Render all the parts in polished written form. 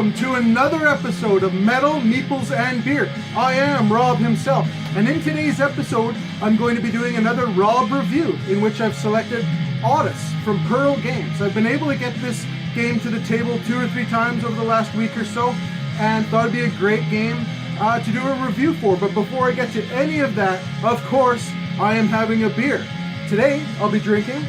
welcome to another episode of Metal, Meeples, and Beer. I am Rob himself, and in today's episode, I'm going to be doing another Robb review in which I've selected Otys from Pearl Games. I've been able to get this game to the table 2 or 3 times over the last week or so, and thought it'd be a great game to do a review for. But before I get to any of that, of course, I am having a beer. Today, I'll be drinking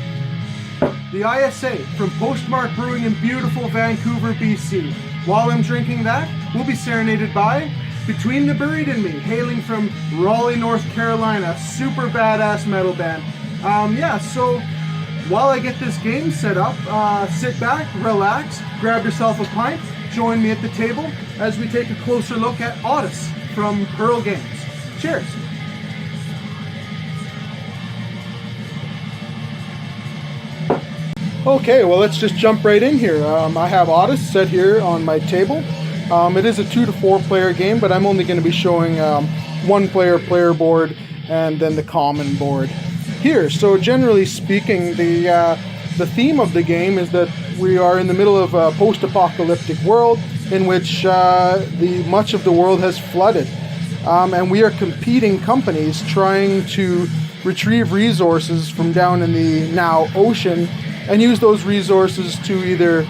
the ISA from Postmark Brewing in beautiful Vancouver, BC. While I'm drinking that, we'll be serenaded by Between the Buried and Me, hailing from Raleigh, North Carolina, super badass metal band. So while I get this game set up, sit back, relax, grab yourself a pint, join me at the table as we take a closer look at Otys from Pearl Games. Cheers! Okay, well, let's just jump right in here. I have Otys set here on my table. It is a 2 to 4 player game, but I'm only going to be showing 1 player board and then the common board here. So generally speaking, the theme of the game is that we are in the middle of a post-apocalyptic world in which much of the world has flooded. And we are competing companies trying to retrieve resources from down in the now ocean and use those resources to either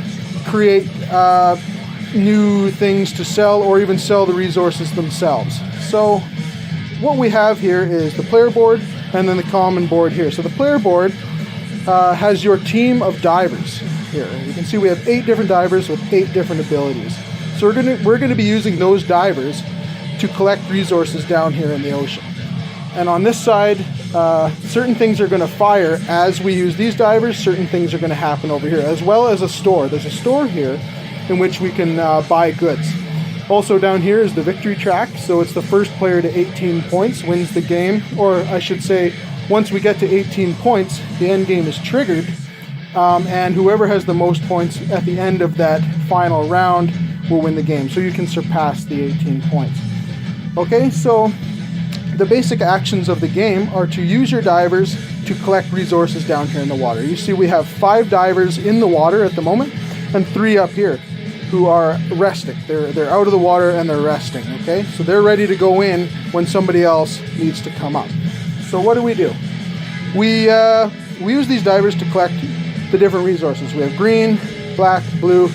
create new things to sell or even sell the resources themselves. So what we have here is the player board and then the common board here. So the player board has your team of divers here. You can see we have 8 different divers with 8 different abilities. So we're gonna be using those divers to collect resources down here in the ocean. And on this side, certain things are going to fire as we use these divers. Certain things are going to happen over here, as well as a store. There's a store here in which we can buy goods. Also down here is the victory track. So it's the first player to 18 points wins the game. Or I should say, once we get to 18 points, the end game is triggered. And whoever has the most points at the end of that final round will win the game. So you can surpass the 18 points. Okay, so the basic actions of the game are to use your divers to collect resources down here in the water. You see we have 5 divers in the water at the moment and 3 up here who are resting. They're out of the water and they're resting, okay? So they're ready to go in when somebody else needs to come up. So what do? We use these divers to collect the different resources. We have green, black, blue,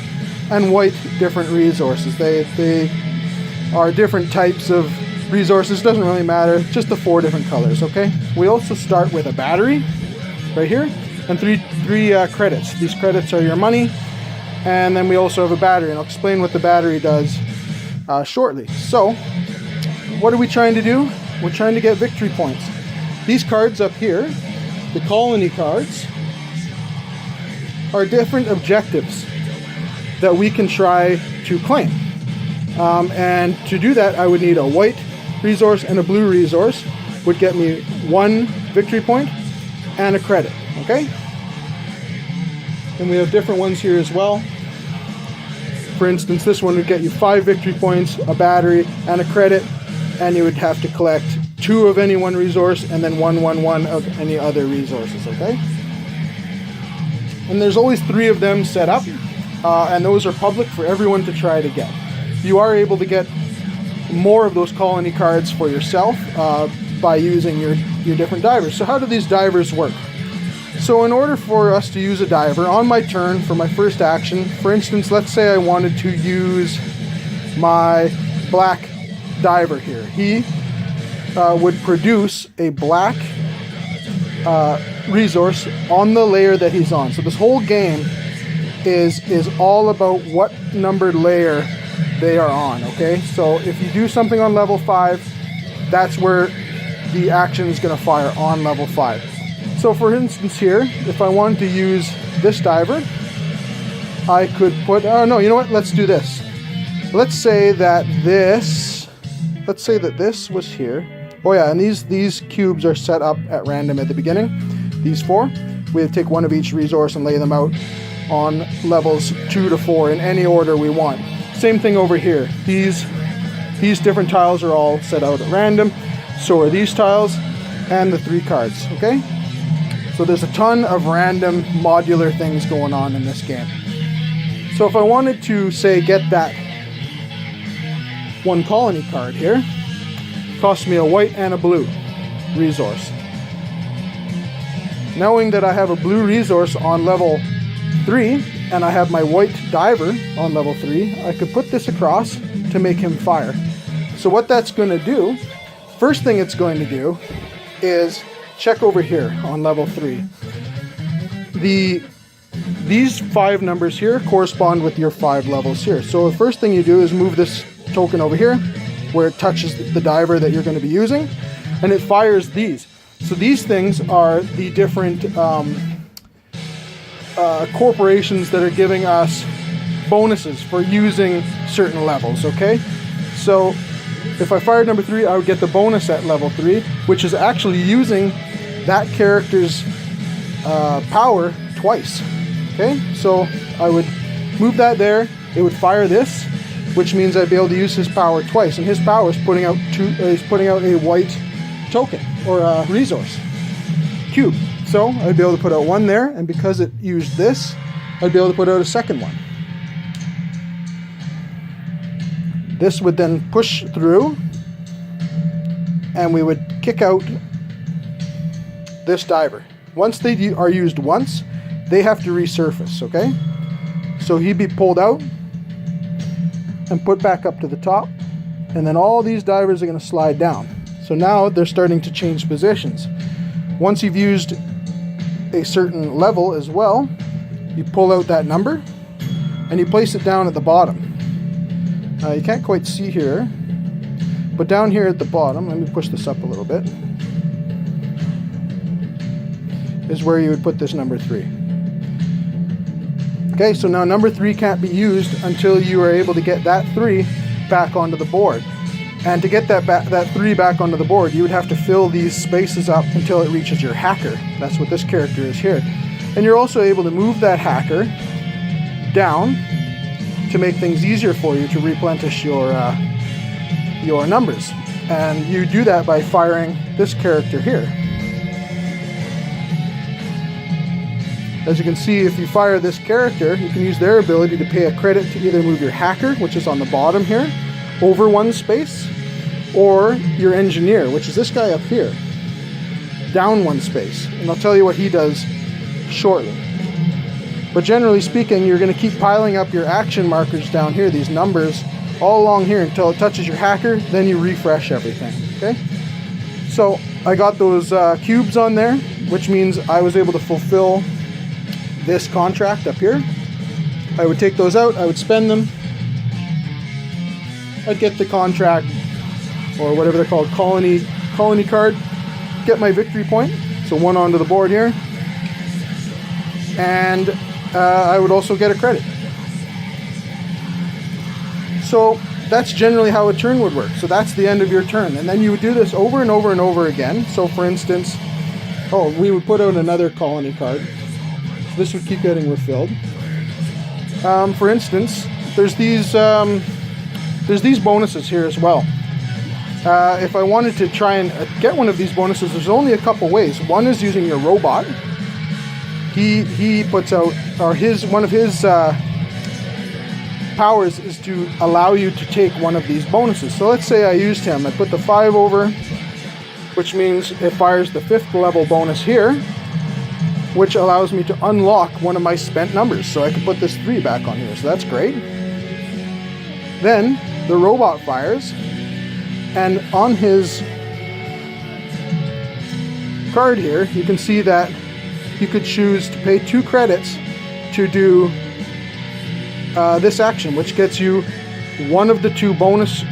and white different resources. They are different types of resources, doesn't really matter, just the 4 different colors, okay? We also start with a battery right here and three credits. These credits are your money, and then we also have a battery, and I'll explain what the battery does shortly. So what are we trying to do? We're trying to get victory points. These cards up here, the colony cards, are different objectives that we can try to claim. And to do that, I would need a white resource and a blue resource, would get me 1 victory point and a credit, okay? And we have different ones here as well. For instance, this one would get you 5 victory points, a battery, and a credit, and you would have to collect 2 of any one resource and then 1 of any other resources, okay? And there's always 3 of them set up, and those are public for everyone to try to get. You are able to get more of those colony cards for yourself by using your different divers. So how do these divers work? So in order for us to use a diver, on my turn for my first action, for instance, let's say I wanted to use my black diver here. He would produce a black resource on the layer that he's on. So this whole game is all about what numbered layer they are on, okay? So if you do something on level 5, that's where the action is going to fire, on level 5. So for instance here, if I wanted to use this diver, I could put, oh no, you know what, let's do this. Let's say that this was here. Oh yeah, and these cubes are set up at random at the beginning, these 4. We have to take 1 of each resource and lay them out on levels 2 to 4 in any order we want. Same thing over here. These different tiles are all set out at random. So are these tiles and the 3 cards, okay? So there's a ton of random modular things going on in this game. So if I wanted to, say, get that one colony card here. Costs me a white and a blue resource. Knowing that I have a blue resource on level 3 and I have my white diver on level 3, I could put this across to make him fire. So what that's going to do, first thing it's going to do is check over here on level 3. These 5 numbers here correspond with your 5 levels here. So the first thing you do is move this token over here where it touches the diver that you're going to be using, and it fires these. So these things are the different corporations that are giving us bonuses for using certain levels, okay? So if I fired number 3, I would get the bonus at level 3, which is actually using that character's power twice, okay? So I would move that there, it would fire this, which means I'd be able to use his power twice, and his power is putting out a white token or a resource cube. So I'd be able to put out one there, and because it used this, I'd be able to put out a second one. This would then push through, and we would kick out this diver. Once they are used once, they have to resurface, okay? So he'd be pulled out and put back up to the top, and then all these divers are going to slide down. So now they're starting to change positions. Once you've used a certain level as well, you pull out that number and you place it down at the bottom. You can't quite see here, but down here at the bottom, let me push this up a little bit, is where you would put this number 3. Okay, so now number 3 can't be used until you are able to get that 3 back onto the board. And to get that 3 back onto the board, you would have to fill these spaces up until it reaches your hacker. That's what this character is here. And you're also able to move that hacker down to make things easier for you to replenish your numbers. And you do that by firing this character here. As you can see, if you fire this character, you can use their ability to pay a credit to either move your hacker, which is on the bottom here, over one space, or your engineer, which is this guy up here, down one space. And I'll tell you what he does shortly. But generally speaking, you're going to keep piling up your action markers down here, these numbers, all along here until it touches your hacker, then you refresh everything, okay? So I got those cubes on there, which means I was able to fulfill this contract up here. I would take those out, I would spend them, I'd get the contract, or whatever they're called, colony card, get my victory point, so 1 onto the board here, and I would also get a credit. So that's generally how a turn would work. So that's the end of your turn, and then you would do this over and over and over again. So for instance, we would put out another colony card. So this would keep getting refilled. For instance, there's these bonuses here as well. If I wanted to try and get one of these bonuses, there's only a couple ways. One is using your robot. He puts out, or one of his powers is to allow you to take one of these bonuses. So let's say I used him. I put the 5 over, which means it fires the 5th level bonus here, which allows me to unlock one of my spent numbers. So I can put this 3 back on here. So that's great. Then the robot fires, and on his card here, you can see that you could choose to pay 2 credits to do this action, which gets you one of the 2 bonus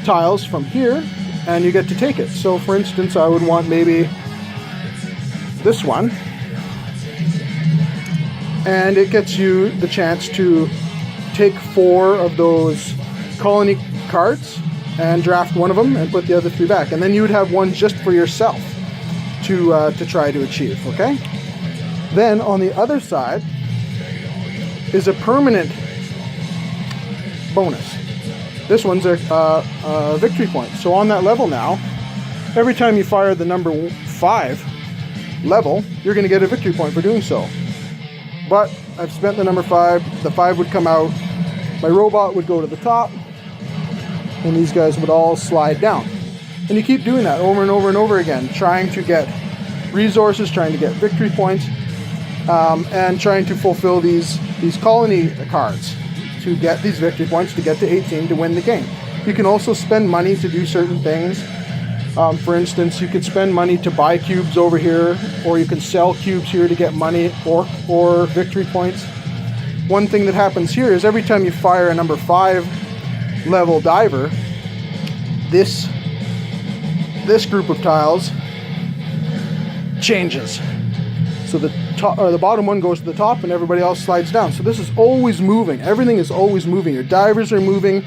tiles from here, and you get to take it. So for instance, I would want maybe this one, and it gets you the chance to take 4 of those colony cards and draft one of them and put the other 3 back, and then you would have one just for yourself to try to achieve. Okay, then on the other side is a permanent bonus. This one's a victory point. So on that level now, every time you fire the number 5 level, you're going to get a victory point for doing so. But I've spent the number 5, the 5 would come out, My robot would go to the top, and these guys would all slide down. And you keep doing that over and over and over again, trying to get resources, trying to get victory points, and trying to fulfill these colony cards to get these victory points, to get to 18 to win the game. You can also spend money to do certain things. For instance, you could spend money to buy cubes over here, or you can sell cubes here to get money or victory points. One thing that happens here is every time you fire a number 5 level diver, this group of tiles changes. So the top or the bottom one goes to the top and everybody else slides down. So this is always moving. Everything is always moving. Your divers are moving.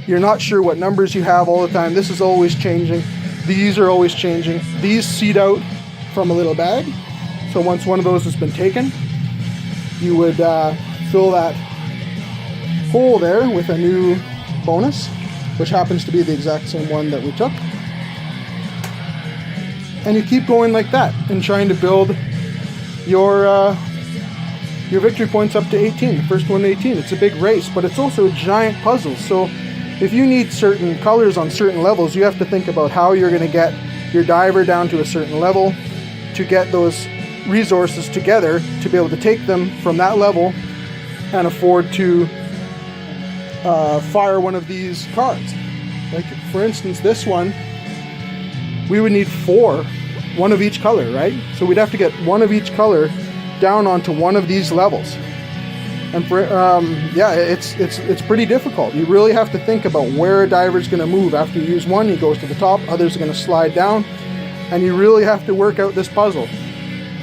You're not sure what numbers you have all the time. This is always changing. These are always changing. These seed out from a little bag. So once one of those has been taken, you would fill that hole there with a new bonus, which happens to be the exact same one that we took. And you keep going like that and trying to build your victory points up to 18. The first one to 18. It's a big race, but it's also a giant puzzle. So if you need certain colors on certain levels, you have to think about how you're going to get your diver down to a certain level to get those resources together to be able to take them from that level and afford to fire one of these cards. Like for instance, this one, we would need 4, one of each color, right? So we'd have to get one of each color down onto one of these levels. And for yeah, it's pretty difficult. You really have to think about where a diver's going to move. After you use one, he goes to the top, others are going to slide down, and you really have to work out this puzzle.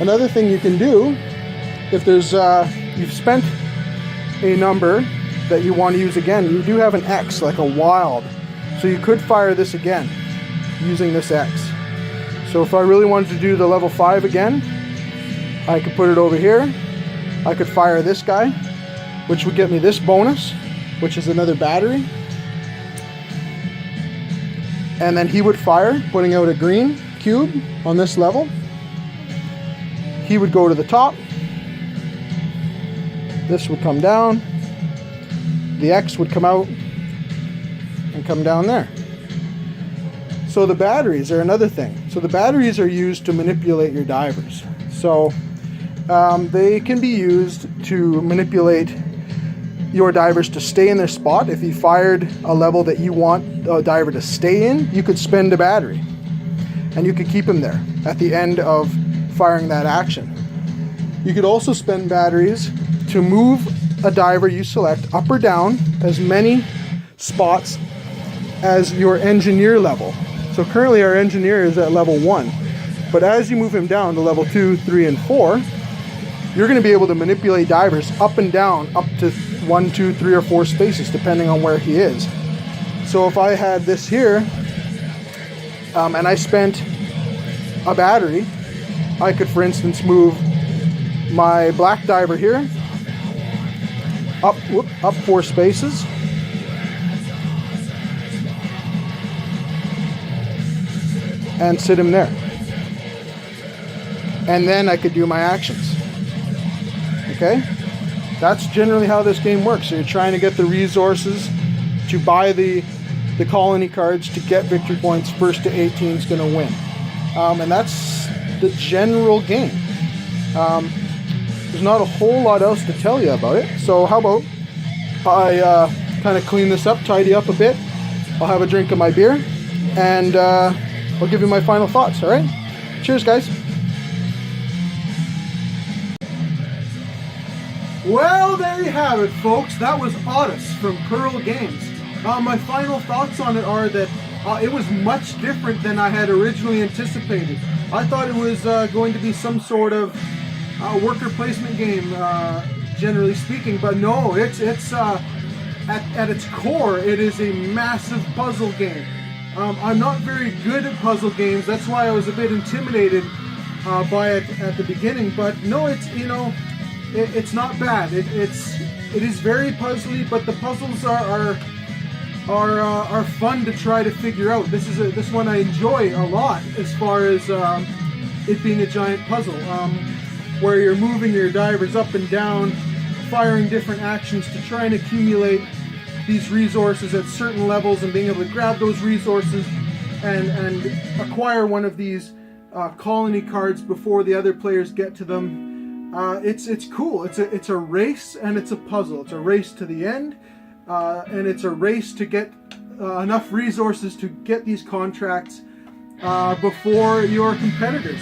Another thing you can do, if there's you've spent a number that you want to use again, you do have an X, like a wild. So you could fire this again using this X. So if I really wanted to do the level 5 again, I could put it over here. I could fire this guy, which would get me this bonus, which is another battery. And then he would fire, putting out a green cube on this level. He would go to the top. This would come down. The X would come out and come down there. So the batteries are another thing. So the batteries are used to manipulate your divers. So they can be used to manipulate your divers to stay in their spot. If you fired a level that you want a diver to stay in, you could spend a battery and you could keep him there at the end of firing that action. You could also spend batteries to move a diver you select up or down as many spots as your engineer level. So currently our engineer is at level 1, but as you move him down to level 2, 3, and 4, you're going to be able to manipulate divers up and down up to 1, 2, 3, or 4 spaces depending on where he is. So if I had this here and I spent a battery, I could for instance move my black diver here up 4 spaces, and sit him there. And then I could do my actions. Okay? That's generally how this game works. So you're trying to get the resources to buy the colony cards to get victory points. First to 18 is going to win. And that's the general game. There's not a whole lot else to tell you about it. So how about I kind of clean this up, tidy up a bit. I'll have a drink of my beer, and I'll give you my final thoughts, all right? Cheers, guys. Well, there you have it, folks. That was Otys from Pearl Games. My final thoughts on it are that it was much different than I had originally anticipated. I thought it was going to be some sort of worker placement game, generally speaking, but no, it's at its core, it is a massive puzzle game. I'm not very good at puzzle games. That's why I was a bit intimidated by it at the beginning. But no, it's not bad. It is very puzzly, but the puzzles are fun to try to figure out. This one I enjoy a lot as far as it being a giant puzzle, where you're moving your divers up and down, firing different actions to try and accumulate these resources at certain levels and being able to grab those resources and acquire one of these colony cards before the other players get to them. It's cool. It's a race and it's a puzzle. It's a race to the end, and it's a race to get enough resources to get these contracts before your competitors.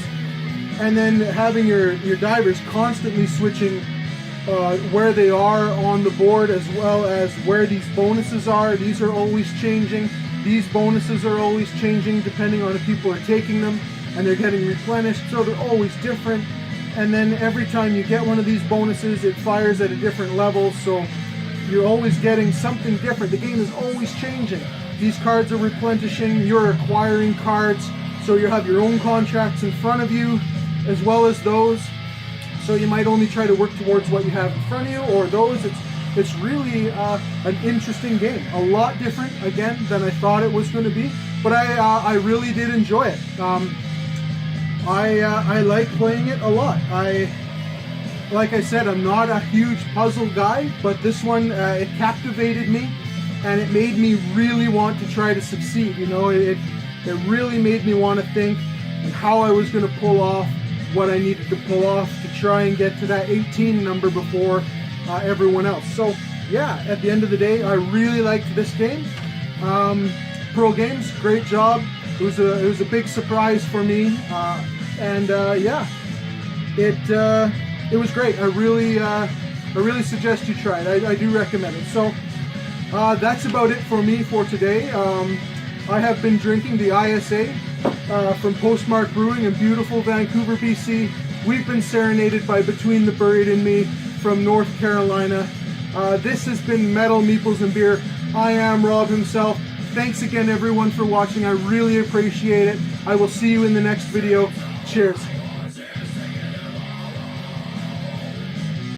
And then having your divers constantly switching where they are on the board, as well as where these bonuses are. These are always changing. These bonuses are always changing depending on if people are taking them, and they're getting replenished, so they're always different. And then every time you get one of these bonuses, it fires at a different level, so you're always getting something different. The game is always changing. These cards are replenishing, you're acquiring cards, so you have your own contracts in front of you as well as those. So you might only try to work towards what you have in front of you or those. It's really an interesting game. A lot different, again, than I thought it was going to be, but I really did enjoy it. I like playing it a lot. Like I said, I'm not a huge puzzle guy, but this one, it captivated me, and it made me really want to try to succeed. You know, it really made me want to think and how I was going to pull off what I needed to pull off to try and get to that 18 number before everyone else. So yeah, at the end of the day, I really liked this game. Pro Games, great job. It was a big surprise for me, yeah, it was great. I really suggest you try it. I do recommend it. So that's about it for me for today. I have been drinking the ISA from Postmark Brewing in beautiful Vancouver, BC. We've been serenaded by Between the Buried and Me from North Carolina. This has been Metal, Meeples, and Beer. I am Rob himself. Thanks again, everyone, for watching. I really appreciate it. I will see you in the next video. Cheers.